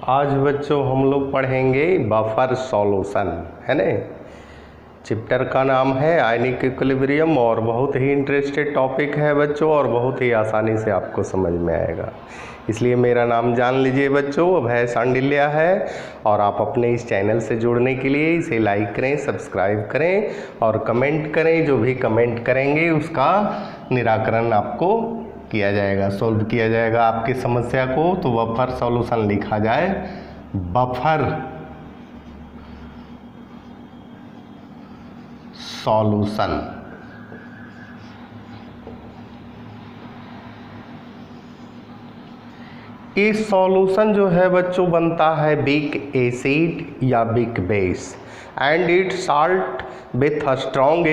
आज बच्चों हम लोग पढ़ेंगे बफर सॉल्यूशन, है ना। चैप्टर का नाम है आयनिक इक्विलिब्रियम और बहुत ही इंटरेस्टेड टॉपिक है बच्चों और बहुत ही आसानी से आपको समझ में आएगा। इसलिए मेरा नाम जान लीजिए बच्चों, अभय सांडिल्या है। और आप अपने इस चैनल से जुड़ने के लिए इसे लाइक करें, सब्सक्राइब करें और कमेंट करें। जो भी कमेंट करेंगे उसका निराकरण आपको किया जाएगा, सॉल्व किया जाएगा आपकी समस्या को। तो बफर सॉल्यूशन लिखा जाए, बफर सॉल्यूशन। ये सॉल्यूशन जो है बच्चों बनता है बिग एसिड या big base and it salt with a strong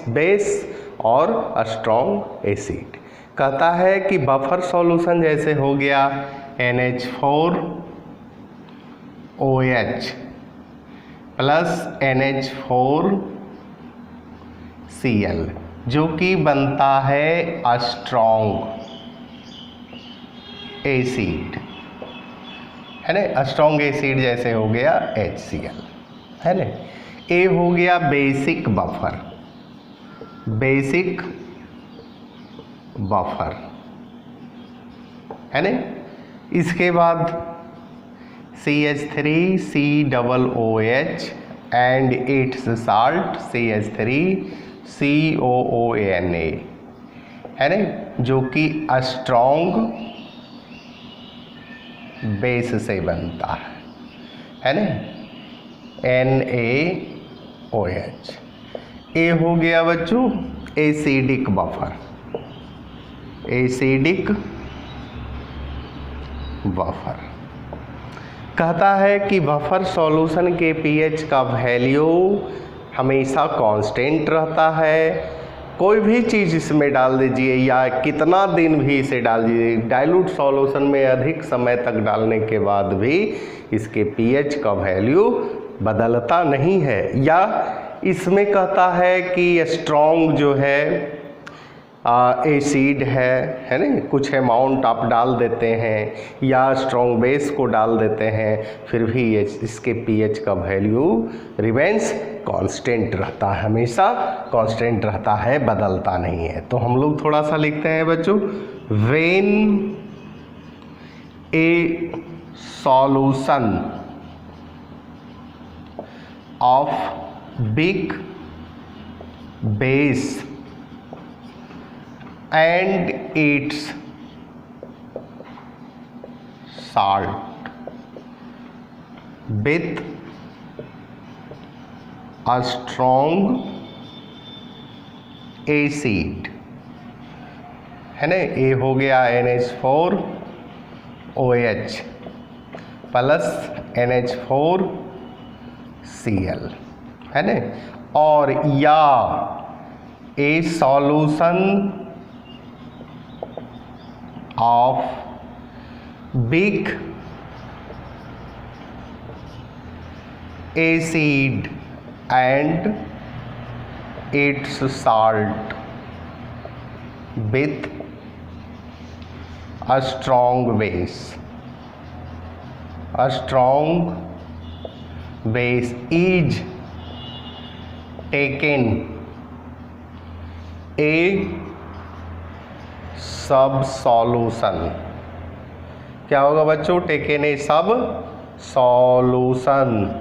base और अ स्ट्रॉन्ग एसिड। कहता है कि बफर सॉल्यूशन जैसे हो गया NH4OH प्लस NH4Cl जो कि बनता है स्ट्रॉन्ग एसिड, है ना। स्ट्रॉन्ग एसिड जैसे हो गया HCl, है ना। ये हो गया बेसिक बफर, बेसिक बफर, है ना। इसके बाद CH3COOH and it's salt CH3COONA, है ना, जो कि स्ट्रॉन्ग बेस से बनता है ना, NaOH। ये हो गया बच्चों एसिडिक बफर, एसिडिक बफर। कहता है कि बफर सॉल्यूशन के pH का वैल्यू हमेशा कांस्टेंट रहता है। कोई भी चीज़ इसमें डाल दीजिए या कितना दिन भी इसे डाल दीजिए, डाइल्यूट सॉल्यूशन में अधिक समय तक डालने के बाद भी इसके pH का वैल्यू बदलता नहीं है। या इसमें कहता है कि स्ट्रॉन्ग जो है एसिड है ना, कुछ अमाउंट आप डाल देते हैं या स्ट्रॉन्ग बेस को डाल देते हैं, फिर भी इसके pH का वैल्यू रिमेंस कांस्टेंट रहता है, हमेशा कांस्टेंट रहता है, बदलता नहीं है। तो हम लोग थोड़ा सा लिखते हैं बच्चों, when A solution of big base and its salt with a strong acid, है ना। ये हो गया NH4OH प्लस NH4Cl, है ना। और या ए solution of big acid and its salt with a strong base. A strong base is taken a सब सॉल्यूशन। क्या होगा बच्चों, टेकन ए सब solution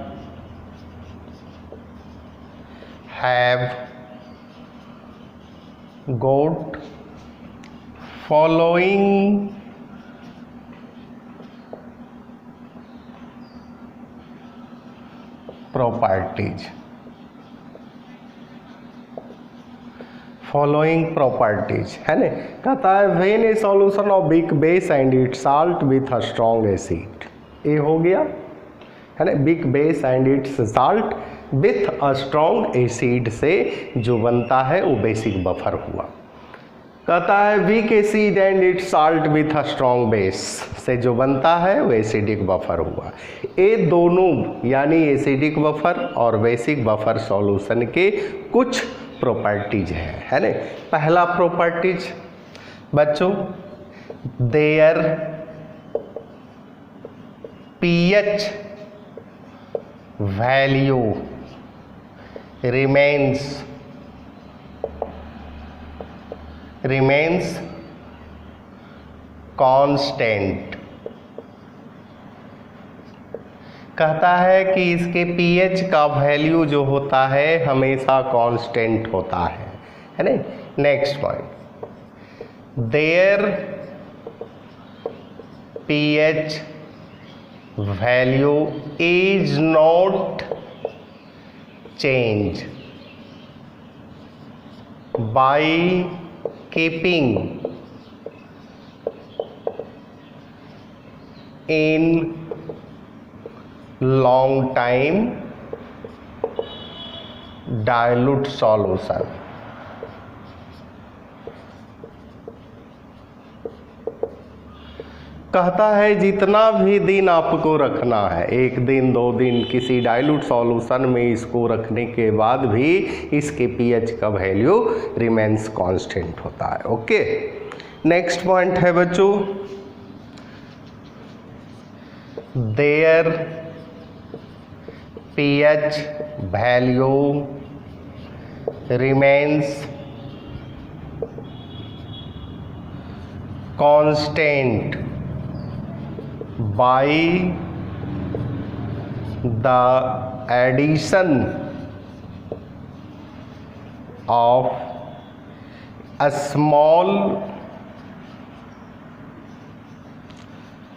have got following properties, following properties, है ना। कहता है when A solution of big base and it salt with a strong acid. ये हो गया, है ना, big base and it's salt with a strong acid से जो बनता है वो बेसिक बफर हुआ। कहता है weak acid and it's salt with a strong base से जो बनता है वो एसिडिक बफर हुआ। ये दोनों यानी एसिडिक बफर और बेसिक बफर सॉल्यूशन के कुछ प्रॉपर्टीज है ना। पहला प्रॉपर्टीज बच्चों, there pH value remains constant। कहता है कि इसके pH का वैल्यू जो होता है हमेशा कांस्टेंट होता है ना। Next point, there pH value is not change by keeping in long time dilute solution. कहता है जितना भी दिन आपको रखना है, 1 दिन 2 दिन, किसी डाइल्यूट सॉल्यूशन में इसको रखने के बाद भी इसके pH का वैल्यू रिमेन्स कांस्टेंट होता है। ओके, नेक्स्ट पॉइंट है बच्चों, there pH value remains constant by the addition of a small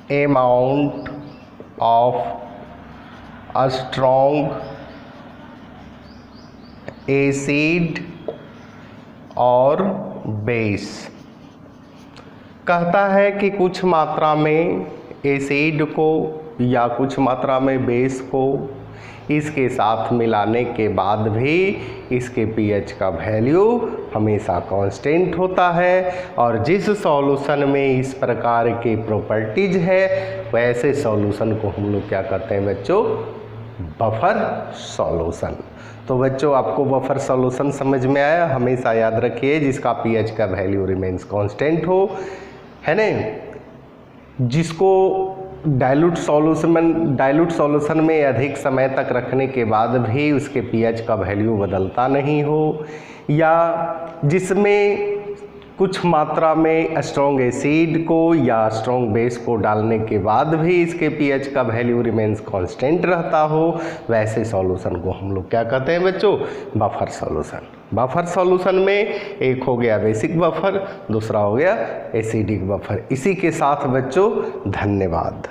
amount of a strong acid or base। कहता है कि कुछ मात्रा में एसिड को या कुछ मात्रा में बेस को इसके साथ मिलाने के बाद भी इसके pH का वैल्यू हमेशा कांस्टेंट होता है। और जिस सॉल्यूशन में इस प्रकार के प्रॉपर्टीज है वैसे सॉल्यूशन को हम लोग क्या कहते हैं बच्चों, बफर सॉल्यूशन। तो बच्चों आपको बफर सॉल्यूशन समझ में आया। हमेशा याद रखिए जिसका pH का वैल्यू रिमेन्स कांस्टेंट हो, है ना, जिसको डाइल्यूट सॉल्यूशन में अधिक समय तक रखने के बाद भी उसके pH का वैल्यू बदलता नहीं हो, या जिसमें कुछ मात्रा में स्ट्रॉन्ग एसिड को या स्ट्रॉन्ग बेस को डालने के बाद भी इसके pH का वैल्यू रिमेन्स कांस्टेंट रहता हो, वैसे सॉल्यूशन को हम लोग क्या कहते हैं बच्चों, बफर सॉल्यूशन। बफर सॉल्यूशन में एक हो गया बेसिक बफर, दूसरा हो गया एसिडिक बफर। इसी के साथ बच्चों धन्यवाद।